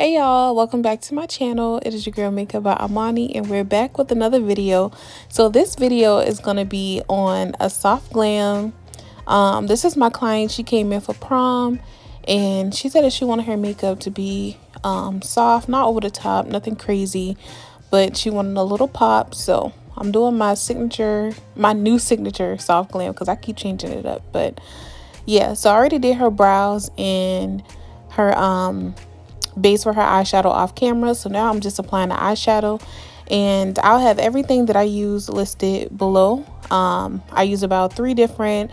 Hey y'all, welcome back to my channel. It is your girl Makeup by Amani and we're back with another video. So this video is going to be on a soft glam. This is my client. She came in for prom and she said that she wanted her makeup to be soft, not over the top, nothing crazy, but she wanted a little pop. So I'm doing my new signature soft glam because I keep changing it up. But yeah, so I already did her brows and her base for her eyeshadow off camera. So now I'm just applying the eyeshadow and I'll have everything that I use listed below. I use about 3 different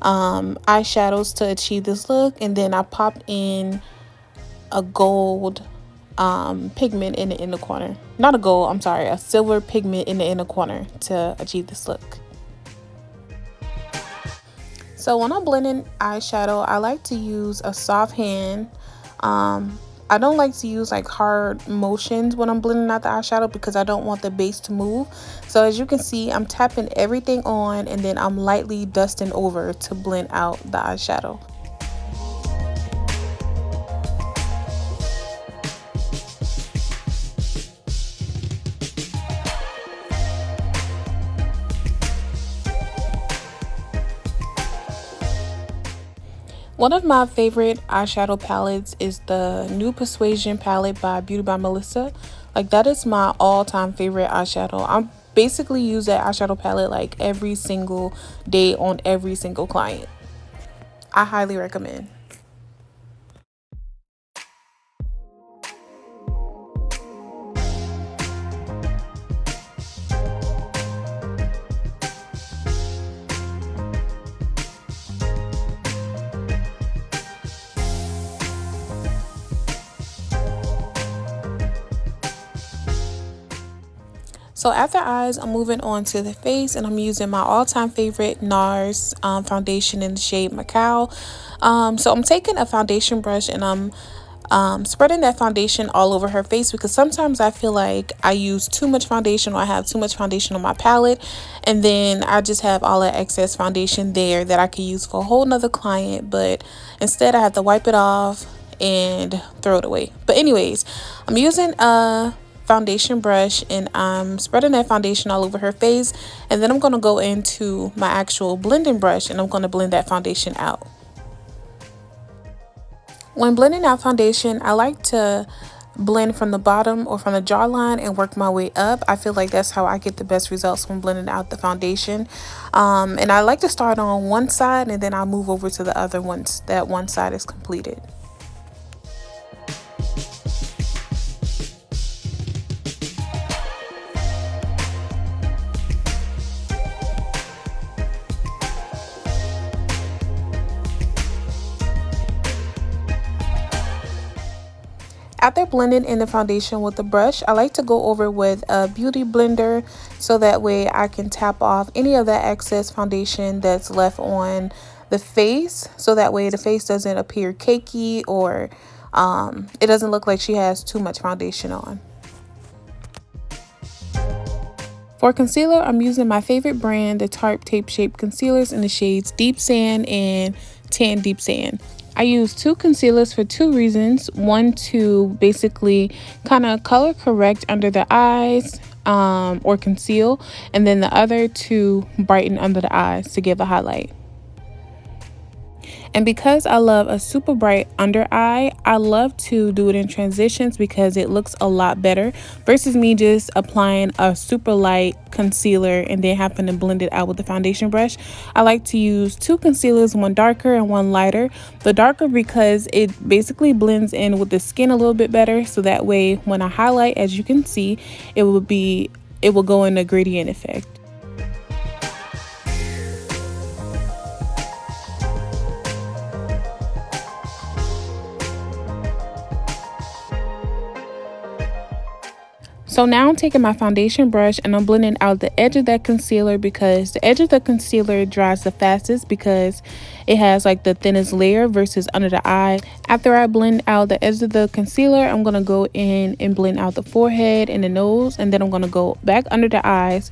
eyeshadows to achieve this look, and then I popped in a gold pigment in the inner corner. Not a gold, I'm sorry, a silver pigment in the inner corner to achieve this look. So when I'm blending eyeshadow, I like to use a soft hand. I don't like to use like hard motions when I'm blending out the eyeshadow because I don't want the base to move. So as you can see, I'm tapping everything on and then I'm lightly dusting over to blend out the eyeshadow. One of my favorite eyeshadow palettes is the Nude Persuasion palette by Beauty by Melissa. Like, that is my all-time favorite eyeshadow. I basically use that eyeshadow palette like every single day on every single client. I highly recommend. So after eyes, I'm moving on to the face and I'm using my all-time favorite NARS foundation in the shade Macao. So I'm taking a foundation brush and I'm spreading that foundation all over her face because sometimes I feel like I use too much foundation or I have too much foundation on my palette and then I just have all that excess foundation there that I could use for a whole nother client, but instead I have to wipe it off and throw it away. But anyways, I'm using a foundation brush and I'm spreading that foundation all over her face, and then I'm going to go into my actual blending brush and I'm going to blend that foundation out. When blending out foundation, I like to blend from the bottom or from the jawline and work my way up. I feel like that's how I get the best results when blending out the foundation. And I like to start on one side and then I'll move over to the other once that one side is completed. After blending in the foundation with the brush, I like to go over with a beauty blender so that way I can tap off any of that excess foundation that's left on the face, so that way the face doesn't appear cakey or it doesn't look like she has too much foundation on. For concealer, I'm using my favorite brand, the Tarte Tape Shape concealers in the shades Deep Sand and Tan Deep Sand. I use 2 concealers for 2 reasons. One, to basically kind of color correct under the eyes or conceal, and then the other to brighten under the eyes to give a highlight. And because I love a super bright under eye, I love to do it in transitions because it looks a lot better versus me just applying a super light concealer and then having to blend it out with the foundation brush. I like to use 2 concealers, one darker and one lighter. The darker because it basically blends in with the skin a little bit better, so that way when I highlight, as you can see, it will go in a gradient effect. So now I'm taking my foundation brush and I'm blending out the edge of that concealer because the edge of the concealer dries the fastest because it has like the thinnest layer versus under the eye. After I blend out the edge of the concealer, I'm going to go in and blend out the forehead and the nose, and then I'm going to go back under the eyes.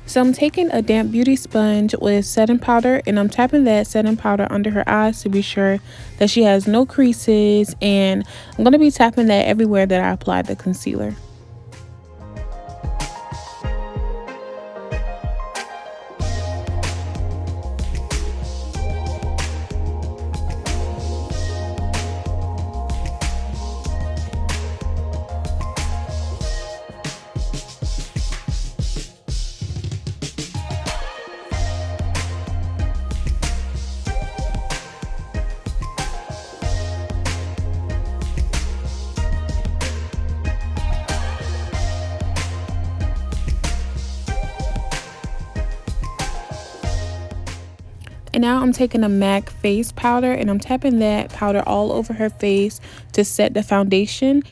So I'm taking a damp beauty sponge with setting powder, and I'm tapping that setting powder under her eyes to be sure that she has no creases, and I'm going to be tapping that everywhere that I apply the concealer. And now I'm taking a MAC face powder and I'm tapping that powder all over her face to set the foundation.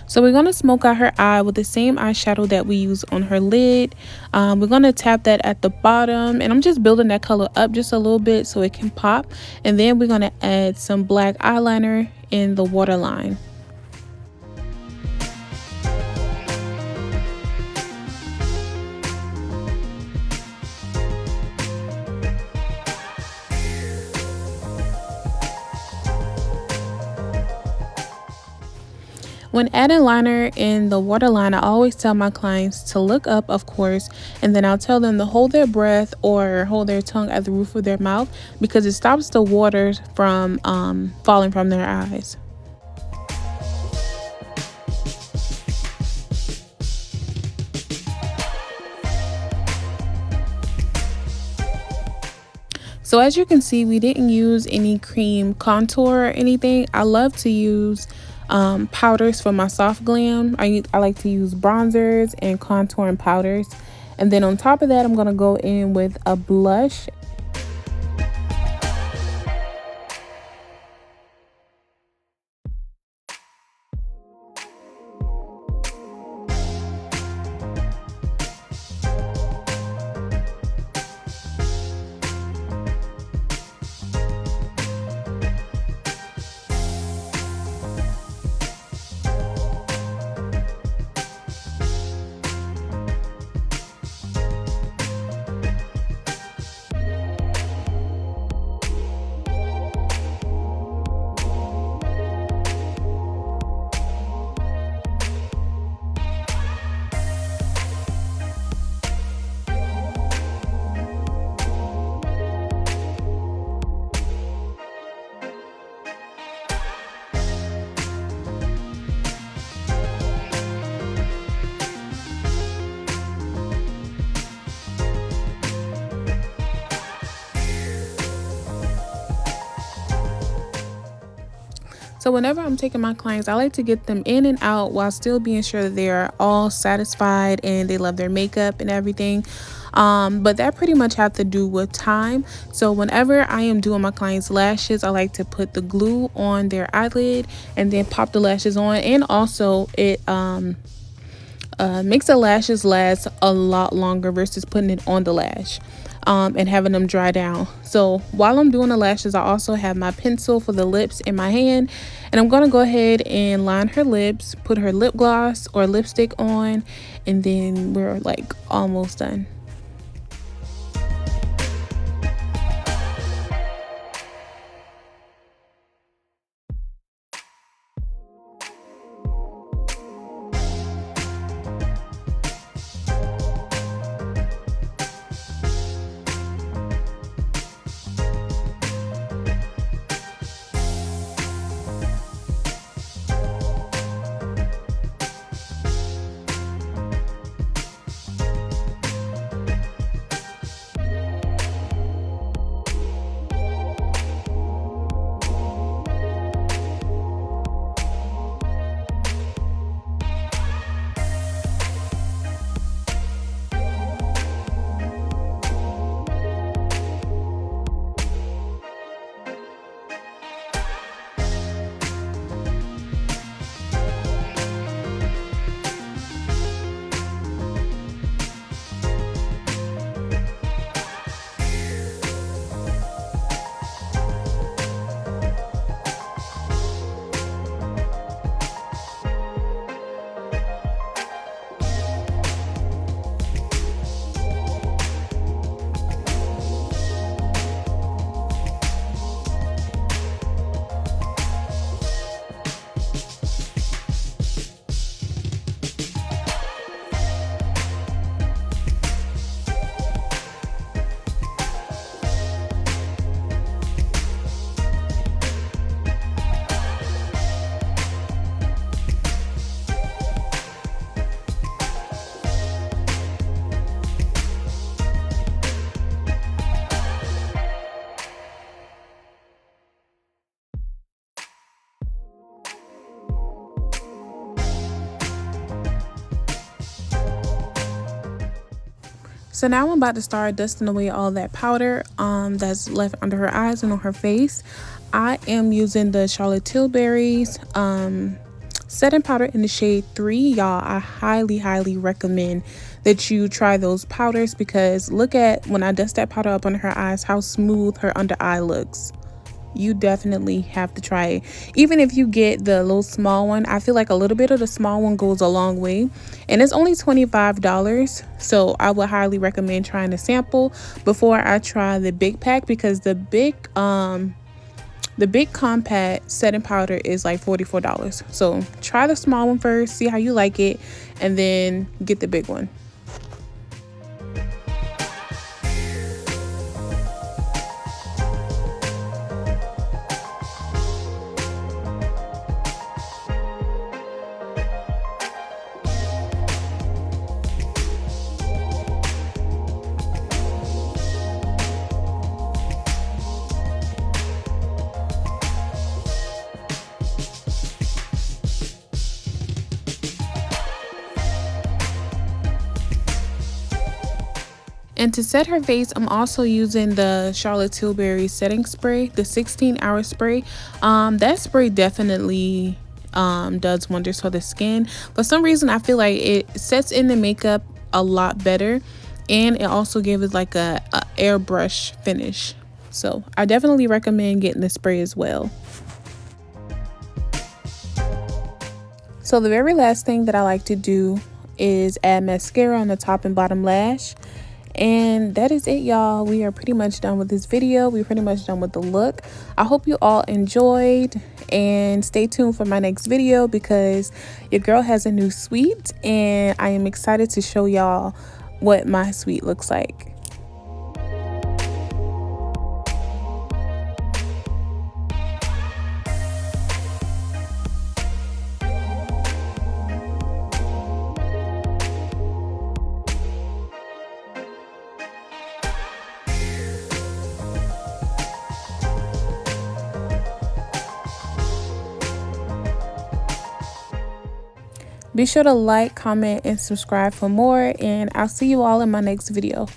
So we're going to smoke out her eye with the same eyeshadow that we use on her lid. We're going to tap that at the bottom, and I'm just building that color up just a little bit so it can pop. And then we're going to add some black eyeliner in the waterline. When adding liner in the waterline, I always tell my clients to look up, of course, and then I'll tell them to hold their breath or hold their tongue at the roof of their mouth because it stops the water from falling from their eyes. So as you can see, we didn't use any cream contour or anything. I love to use powders for my soft glam. I like to use bronzers and contouring powders. And then on top of that, I'm going to go in with a blush. So whenever I'm taking my clients, I like to get them in and out while still being sure that they are all satisfied and they love their makeup and everything. But that pretty much have to do with time. So whenever I am doing my clients' lashes, I like to put the glue on their eyelid and then pop the lashes on. And also it makes the lashes last a lot longer versus putting it on the lash. And having them dry down. So while I'm doing the lashes, I also have my pencil for the lips in my hand, and I'm gonna go ahead and line her lips, put her lip gloss or lipstick on, and then we're like almost done. So now I'm about to start dusting away all that powder that's left under her eyes and on her face. I am using the Charlotte Tilbury's setting powder in the shade 3. Y'all, I highly recommend that you try those powders, because look at when I dust that powder up under her eyes, how smooth her under eye looks. You definitely have to try it. Even if you get the little small one, I feel like a little bit of the small one goes a long way, and it's only $25. So I would highly recommend trying the sample before I try the big pack, because the big compact setting powder is like $44. So try the small one first, see how you like it, and then get the big one. And to set her face, I'm also using the Charlotte Tilbury setting spray, the 16-hour spray. That spray definitely does wonders for the skin. For some reason, I feel like it sets in the makeup a lot better, and it also gives it like a airbrush finish. So I definitely recommend getting the spray as well. So the very last thing that I like to do is add mascara on the top and bottom lash. And that is it, y'all. We are pretty much done with this video. We're pretty much done with the look. I hope you all enjoyed, and stay tuned for my next video, because your girl has a new suite and I am excited to show y'all what my suite looks like. Be sure to like, comment, and subscribe for more, and I'll see you all in my next video.